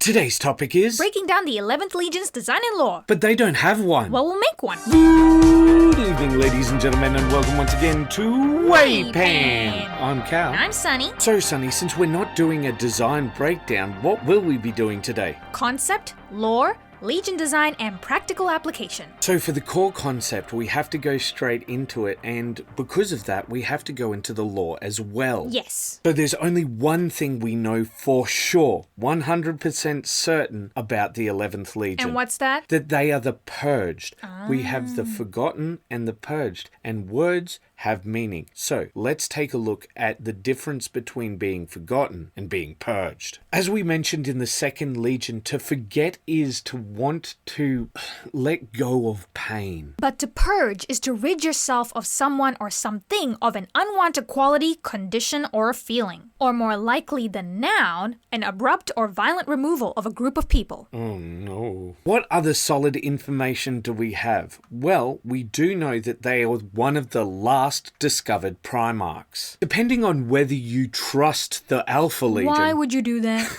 Today's topic is... breaking down the 11th Legion's design and lore. But they don't have one. Well, we'll make one. Good evening, ladies and gentlemen, and welcome once again to WAYPN. I'm Cal. And I'm Sunny. So, Sunny, since we're not doing a design breakdown, what will we be doing today? Concept, lore, Legion design, and practical application. So for the core concept, we have to go straight into it, and because of that, we have to go into the lore as well. Yes. So there's only one thing we know for sure, 100% certain about the 11th Legion. And what's that? That they are the purged. We have the forgotten and the purged, and words have meaning. So let's take a look at the difference between being forgotten and being purged. As we mentioned in the second Legion, to forget is to want to let go of pain. But to purge is to rid yourself of someone or something of an unwanted quality, condition, or feeling. Or more likely than noun, an abrupt or violent removal of a group of people. Oh no. What other solid information do we have? Well, we do know that they are one of the last discovered Primarchs. Depending on whether you trust the Alpha Legion... Why would you do that?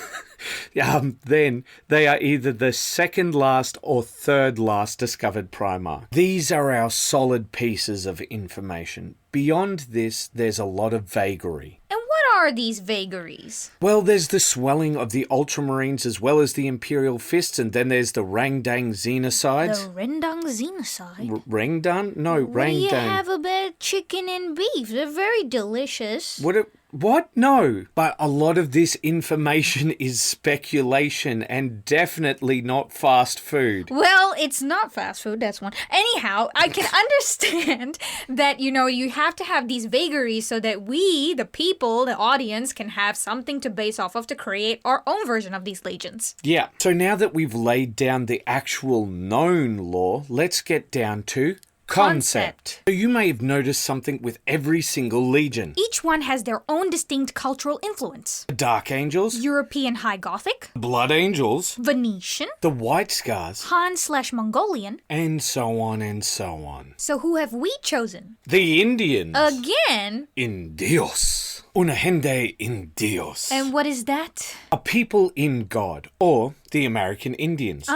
Then they are either the second last or third last discovered Primarch. These are our solid pieces of information. Beyond this, there's a lot of vagary. And what are these vagaries? Well, there's the swelling of the Ultramarines as well as the Imperial Fists, and then there's the Rangdang Xenocides. The Rendang Xenocide? Rangdang? No, Rangdang. We have a bit of chicken and beef. They're very delicious. What? No. But a lot of this information is speculation and definitely not fast food. Well, it's not fast food, that's one. Anyhow, I can understand that, you have to have these vagaries so that we, the people, the audience, can have something to base off of to create our own version of these legions. Yeah. So now that we've laid down the actual known lore, let's get down to... Concept. So you may have noticed something with every single legion. Each one has their own distinct cultural influence. The Dark Angels. European High Gothic. Blood Angels. Venetian. The White Scars. Han/Mongolian. And so on and so on. So who have we chosen? The Indians. Again? Indios. Una gente indios. And what is that? A people in God, or the American Indians.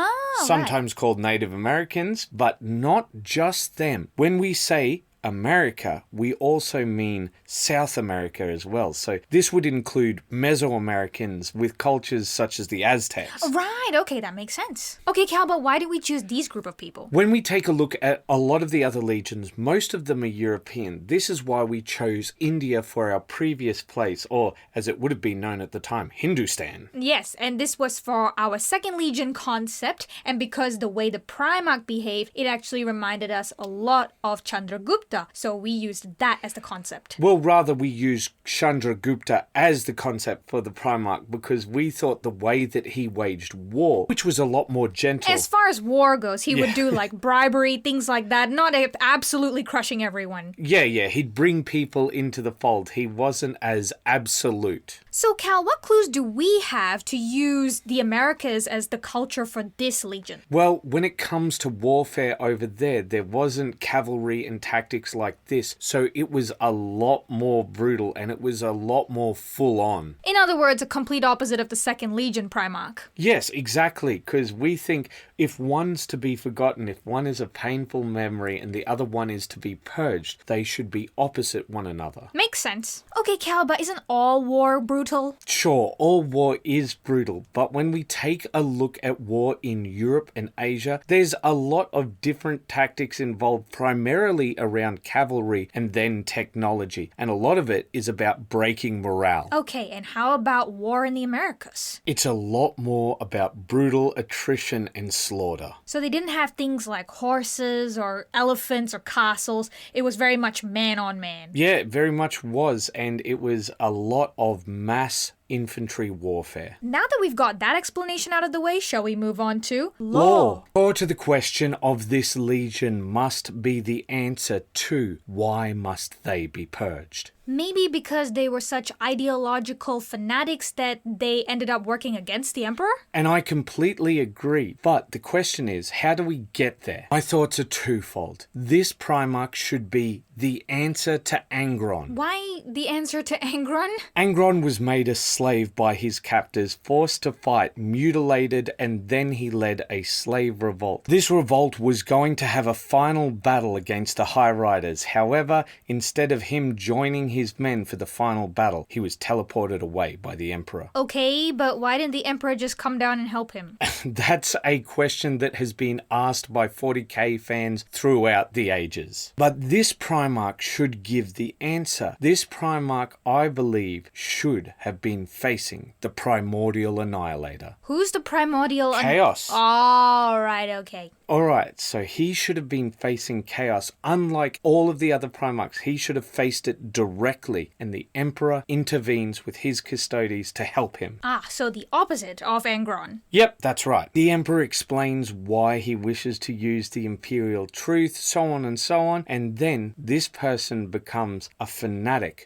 Sometimes called Native Americans, but not just them. When we say America, we also mean South America as well. So this would include Mesoamericans with cultures such as the Aztecs. Right, okay, that makes sense. Okay, Cal, but why did we choose these group of people? When we take a look at a lot of the other legions, most of them are European. This is why we chose India for our previous place, or as it would have been known at the time, Hindustan. Yes, and this was for our second legion concept, and because the way the Primarch behaved, it actually reminded us a lot of Chandragupta. So we used that as the concept. Well, rather we used Chandragupta as the concept for the Primarch because we thought the way that he waged war, which was a lot more gentle. As far as war goes, he would do like bribery, things like that, not absolutely crushing everyone. Yeah, he'd bring people into the fold. He wasn't as absolute. So Cal, what clues do we have to use the Americas as the culture for this legion? Well, when it comes to warfare over there wasn't cavalry and tactics like this, so it was a lot more brutal and it was a lot more full on. In other words, a complete opposite of the second Legion Primarch. Yes, exactly, because we think if one's to be forgotten, if one is a painful memory and the other one is to be purged, they should be opposite one another. Makes sense. Okay, Cal, but isn't all war brutal? Sure, all war is brutal, but when we take a look at war in Europe and Asia, there's a lot of different tactics involved, primarily around cavalry and then technology, and a lot of it is about breaking morale. Okay, and how about war in the Americas? It's a lot more about brutal attrition and slaughter. So they didn't have things like horses or elephants or castles. It was very much man on man. Yeah, it very much was, and it was a lot of mass infantry warfare. Now that we've got that explanation out of the way, shall we move on to lore? Lore to the question of this legion must be the answer to why must they be purged. Maybe because they were such ideological fanatics that they ended up working against the emperor? And I completely agree. But the question is, how do we get there? My thoughts are twofold. This Primarch should be the answer to Angron. Why the answer to Angron? Angron was made a slave by his captors, forced to fight, mutilated, and then he led a slave revolt. This revolt was going to have a final battle against the High Riders. However, instead of him joining his men for the final battle, he was teleported away by the Emperor. Okay, but why didn't the Emperor just come down and help him? That's a question that has been asked by 40k fans throughout the ages. But this Primarch should give the answer. This Primarch, I believe, should have been facing the Primordial Annihilator. Who's the Primordial? Chaos. All right, okay. Alright, so he should have been facing chaos. Unlike all of the other Primarchs, he should have faced it directly, and the Emperor intervenes with his custodies to help him. Ah, so the opposite of Angron. Yep, that's right. The Emperor explains why he wishes to use the Imperial Truth, so on, and then this person becomes a fanatic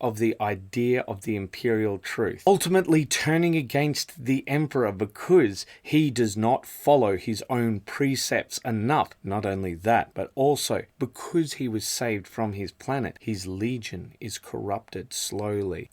of the idea of the Imperial Truth, ultimately turning against the Emperor because he does not follow his own precepts enough. Not only that, but also because he was saved from his planet, his legion is corrupted slowly.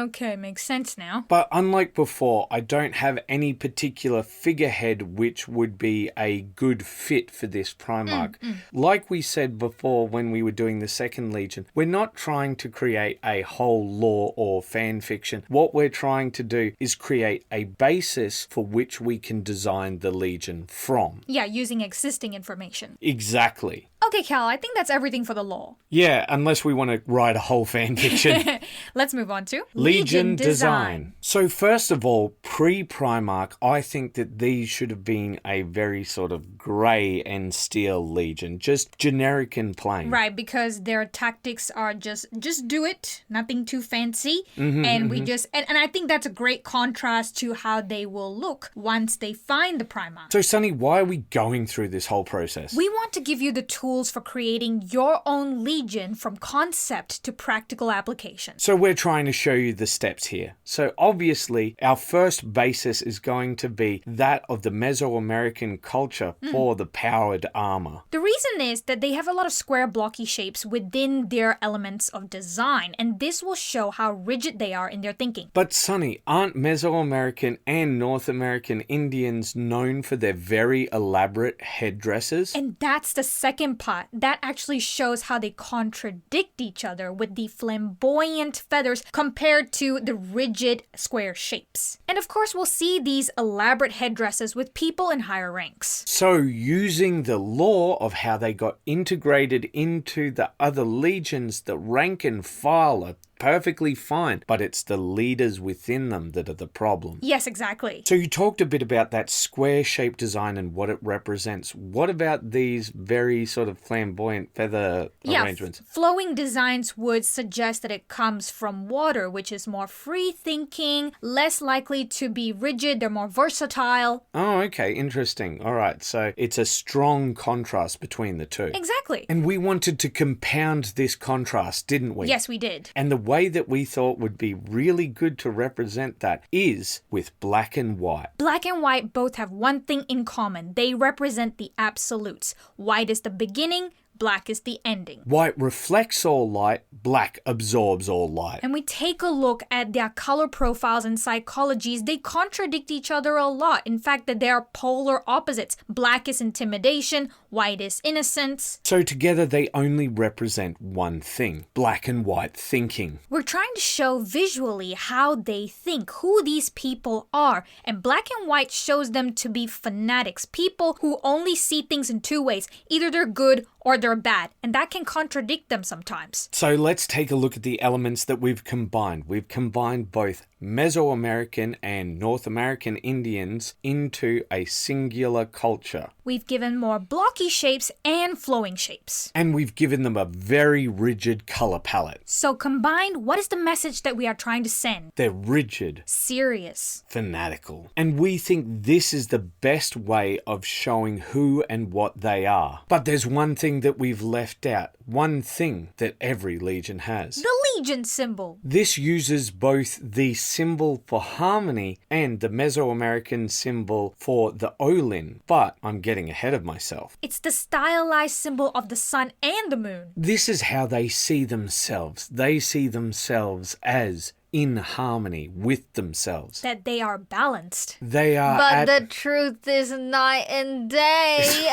Okay, makes sense now. But unlike before, I don't have any particular figurehead which would be a good fit for this Primarch. Like we said before when we were doing the second Legion, we're not trying to create a whole lore or fan fiction. What we're trying to do is create a basis for which we can design the Legion from. Yeah, using existing information. Exactly. Okay, Cal, I think that's everything for the lore. Yeah, unless we want to write a whole fan fiction. Let's move on to Legion design. So first of all, pre-Primarch, I think that these should have been a very sort of grey and steel Legion, just generic and plain. Right, because their tactics are just do it, nothing too fancy, and we just and I think that's a great contrast to how they will look once they find the Primarch. So Sunny, why are we going through this whole process? We want to give you the tools for creating your own Legion from concept to practical application. So we're trying to show you the steps here. So obviously, our first basis is going to be that of the Mesoamerican culture for the powered armor. The reason is that they have a lot of square blocky shapes within their elements of design, and this will show how rigid they are in their thinking. But Sunny, aren't Mesoamerican and North American Indians known for their very elaborate headdresses? And that's the second part. That actually shows how they contradict each other with the flamboyant feathers compared to the rigid square shapes. And of course, we'll see these elaborate headdresses with people in higher ranks. So using the lore of how they got integrated into the other legions, the rank and file are perfectly fine, but it's the leaders within them that are the problem. Yes, exactly. So you talked a bit about that square-shaped design and what it represents. What about these very sort of flamboyant feather arrangements? Flowing designs would suggest that it comes from water, which is more free-thinking, less likely to be rigid, they're more versatile. Oh, okay, interesting. All right, so it's a strong contrast between the two. Exactly. And we wanted to compound this contrast, didn't we? Yes, we did. And the way that we thought would be really good to represent that is with black and white. Black and white both have one thing in common. They represent the absolutes. White is the beginning, black is the ending. White reflects all light, black absorbs all light. And we take a look at their color profiles and psychologies. They contradict each other a lot. In fact, that they are polar opposites. Black is intimidation, white is innocence. So together they only represent one thing, black and white thinking. We're trying to show visually how they think, who these people are. And black and white shows them to be fanatics, people who only see things in two ways. Either they're good or they're bad, and that can contradict them sometimes. So let's take a look at the elements that we've combined. We've combined both Mesoamerican and North American Indians into a singular culture. We've given more blocky shapes and flowing shapes. And we've given them a very rigid color palette. So combined, what is the message that we are trying to send? They're rigid, Serious, fanatical. And we think this is the best way of showing who and what they are. But there's one thing that we've left out. One thing that every legion has. the Legion symbol. This uses both the symbol for harmony and the Mesoamerican symbol for the Olin, but I'm getting ahead of myself. It's the stylized symbol of the sun and the moon. This is how they see themselves. They see themselves as in harmony with themselves. That they are balanced. They are But the truth is night and day.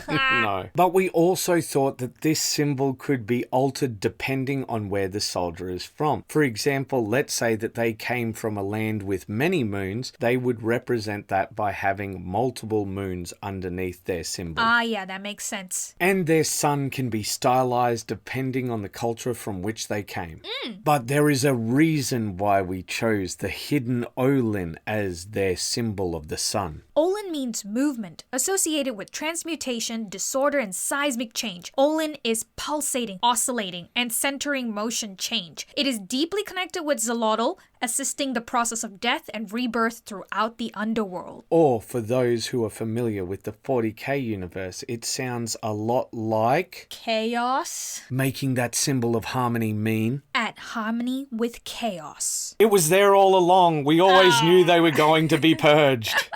No. But we also thought that this symbol could be altered depending on where the soldier is from. For example, let's say that they came from a land with many moons. They would represent that by having multiple moons underneath their symbol. Yeah, that makes sense. And their sun can be stylized depending on the culture from which they came. But there is a reason why we chose the hidden Olin as their symbol of the sun. Olin means movement, associated with transmutation, disorder, and seismic change. Olin is pulsating, oscillating, and centering motion change. It is deeply connected with Zolotl, assisting the process of death and rebirth throughout the underworld. Or, for those who are familiar with the 40k universe, it sounds a lot like Chaos making that symbol of harmony mean at harmony with chaos. it was there all along. We always knew they were going to be purged.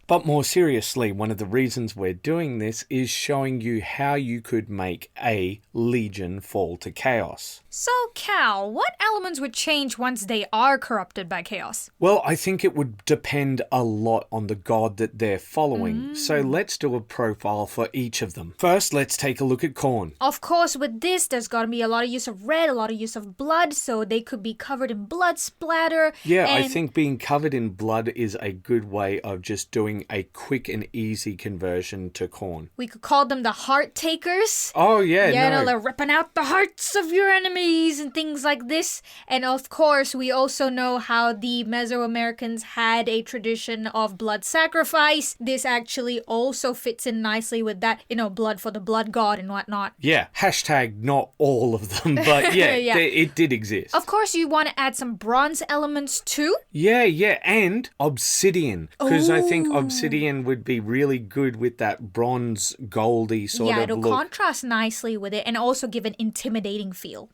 But more seriously, one of the reasons we're doing this is showing you how you could make a legion fall to chaos. So, Cal, what elements would change once they are corrupted by chaos? Well, I think it would depend a lot on the god that they're following. So let's do a profile for each of them. First, let's take a look at Khorne. Of course, with this, there's got to be a lot of use of red, a lot of use of blood, so they could be covered in blood splatter. Yeah, I think being covered in blood is a good way of just doing a quick and easy conversion to Khorne. We could call them the heart takers. Oh, yeah, Yeah, no. no, they're ripping out the hearts of your enemies and things like this. And of course, we also know how the Mesoamericans had a tradition of blood sacrifice. This actually also fits in nicely with that, blood for the blood god and whatnot. Yeah, hashtag not all of them, but yeah, Yeah. it did exist. Of course, you want to add some bronze elements too. Yeah, and obsidian, because I think obsidian would be really good with that bronze goldy sort Yeah, of it'll look. contrast nicely with it and also give an intimidating feel.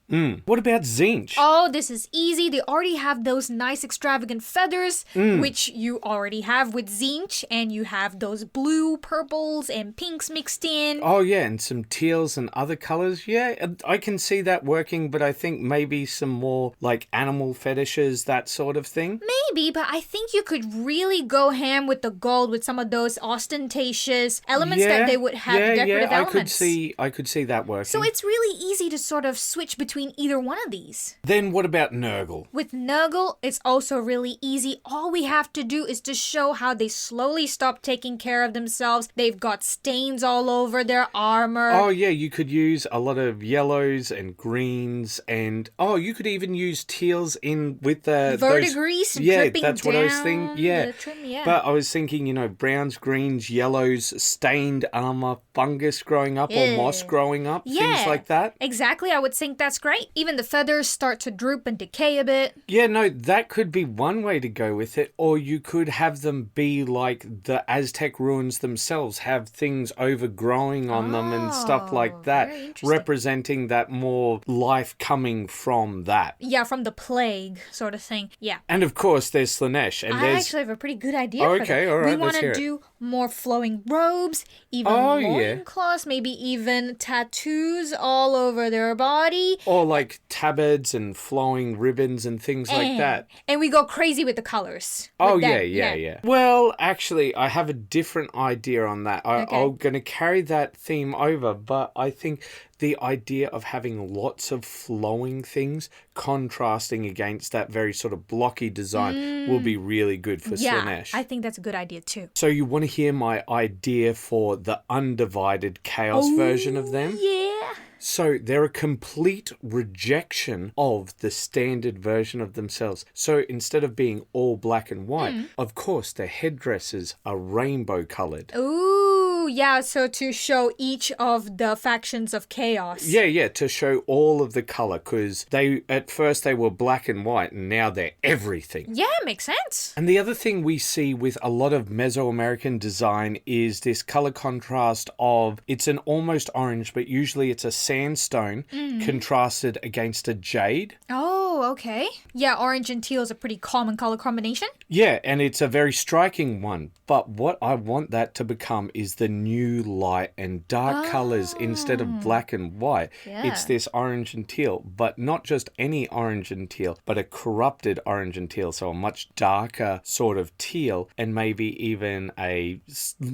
What about Zinch? Oh, this is easy. They already have those nice extravagant feathers, which you already have with Zinch, and you have those blue, purples, and pinks mixed in. Oh, yeah, and some teals and other colors. Yeah, I can see that working, but I think maybe some more like animal fetishes, that sort of thing. Maybe, but I think you could really go ham with the gold with some of those ostentatious elements that they would have decorative elements. I could see that working. So it's really easy to sort of switch between either one of these. Then what about Nurgle? With Nurgle, it's also really easy. All we have to do is to show how they slowly stop taking care of themselves. They've got stains all over their armor. Oh, yeah, you could use a lot of yellows and greens, and you could even use teals in with the verdigris dripping that's what I was thinking. down Yeah. the trim, yeah. But I was thinking, browns, greens, yellows, stained armor, fungus growing up or moss growing up, things like that. Exactly, I would think that's great. Even the feathers start to droop and decay a bit. Yeah, no, that could be one way to go with it, or you could have them be like the Aztec ruins themselves, have things overgrowing on them and stuff like that, very interesting. representing that more life coming from that. Yeah, from the plague sort of thing. Yeah. And of course, there's Slanesh, and I there's actually have a pretty good idea for okay, that. all right, We want let's hear to it. do more flowing robes, even loincloths, maybe even tattoos all over their body. or like tabards and flowing ribbons and things like that. And we go crazy with the colors. Oh, With that, yeah. Well, actually, I have a different idea on that. I'm going to carry that theme over, but I think the idea of having lots of flowing things contrasting against that very sort of blocky design will be really good for Slanesh. I think that's a good idea too. So you want to hear my idea for the undivided chaos version of them? Yeah. So they're a complete rejection of the standard version of themselves. So instead of being all black and white, of course, their headdresses are rainbow colored. Ooh, yeah, so to show each of the factions of chaos. Yeah, to show all of the color, because at first they were black and white and now they're everything. Yeah, makes sense. And the other thing we see with a lot of Mesoamerican design is this color contrast of, it's an almost orange, but usually it's a sandstone contrasted against a jade. Oh, okay. Yeah, orange and teal is a pretty common color combination. Yeah, and it's a very striking one. But what I want that to become is the new light and dark colors instead of black and white. Yeah. It's this orange and teal, but not just any orange and teal, but a corrupted orange and teal. So a much darker sort of teal and maybe even a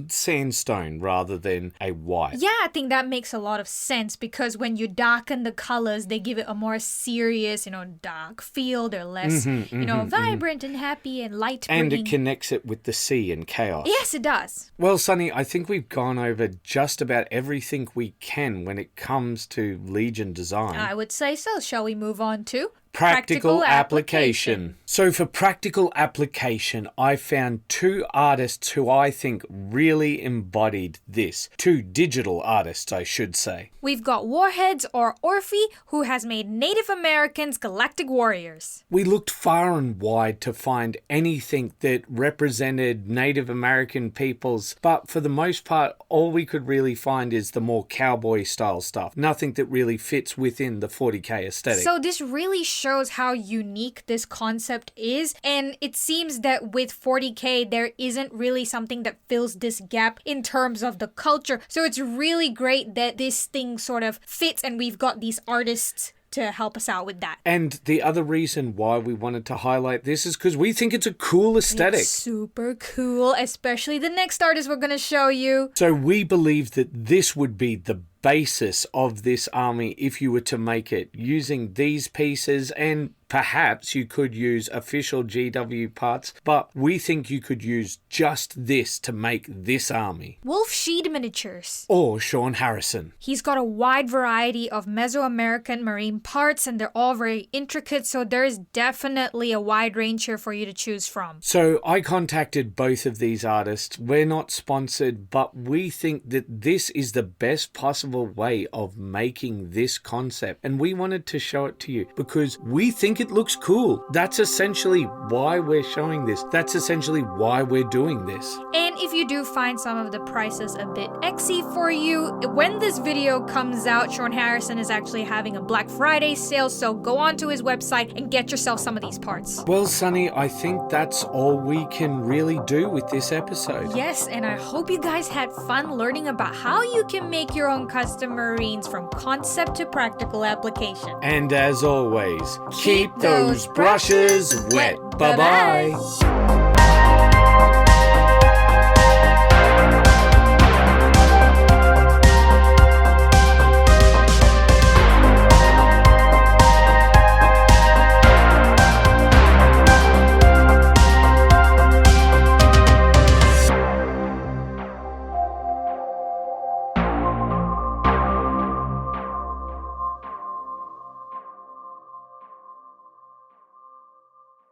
sandstone rather than a white. Yeah, I think that makes a lot of sense because when you darken the colors, they give it a more serious, dark feel. They're less, vibrant and happy and light bringing. And it connects it with the sea and chaos. Yes, it does. Well, Sunny, I think we've gone over just about everything we can when it comes to Legion design. I would say so. Shall we move on to practical application? So for practical application, I found two artists who I think really embodied this. Two digital artists, I should say. We've got Warheads or Orphe, who has made Native Americans galactic warriors. We looked far and wide to find anything that represented Native American peoples, but for the most part, all we could really find is the more cowboy style stuff. Nothing that really fits within the 40K aesthetic. So this really shows how unique this concept is, and it seems that with 40K there isn't really something that fills this gap in terms of the culture. So it's really great that this thing sort of fits and we've got these artists to help us out with that. And the other reason why we wanted to highlight this is because we think it's a cool aesthetic. It's super cool, especially the next artist we're going to show you. So we believe that this would be the basis of this army if you were to make it using these pieces, and perhaps you could use official GW parts, but we think you could use just this to make this army. Wolf Sheed Miniatures. Or Sean Harrison. He's got a wide variety of Mesoamerican marine parts and they're all very intricate, so there's definitely a wide range here for you to choose from. So I contacted both of these artists. We're not sponsored, but we think that this is the best possible way of making this concept, and we wanted to show it to you because we think it looks cool. That's essentially why we're showing this. That's essentially why we're doing this. And if you do find some of the prices a bit exy for you, when this video comes out, Sean Harrison is actually having a Black Friday sale, so go onto his website and get yourself some of these parts. Well, Sunny, I think that's all we can really do with this episode. Yes, and I hope you guys had fun learning about how you can make your own custom marines from concept to practical application. And as always, keep those brushes wet. Bye-bye.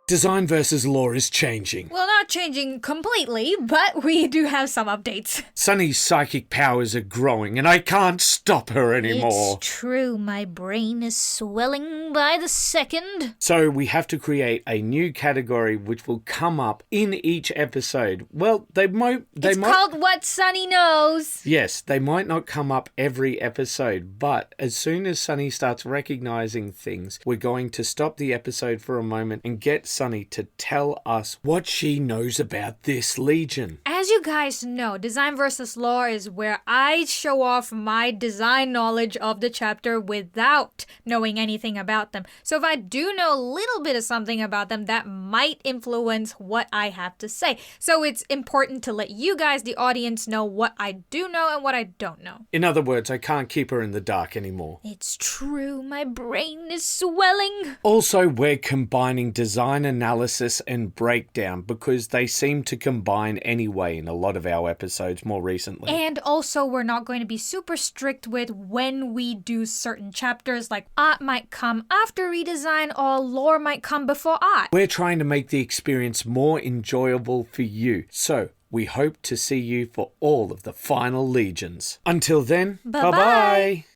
Design versus law is changing. Well, not changing completely, but we do have some updates. Sunny's psychic powers are growing, and I can't stop her anymore. It's true, my brain is swelling by the second. So we have to create a new category which will come up in each episode. Well, it's called What Sunny Knows. Yes, they might not come up every episode, but as soon as Sunny starts recognizing things, we're going to stop the episode for a moment and get Sunny to tell us what she knows about this Legion. As you guys know, Design versus Lore is where I show off my design knowledge of the chapter without knowing anything about them. So if I do know a little bit of something about them, that might influence what I have to say. So it's important to let you guys, the audience, know what I do know and what I don't know. In other words, I can't keep her in the dark anymore. It's true, my brain is swelling. Also, we're combining design analysis and breakdown because they seem to combine anyway. say in a lot of our episodes more recently. And also, we're not going to be super strict with when we do certain chapters, like art might come after redesign or lore might come before art. We're trying to make the experience more enjoyable for you. So, we hope to see you for all of the final legions. Until then, Bye-bye. bye-bye.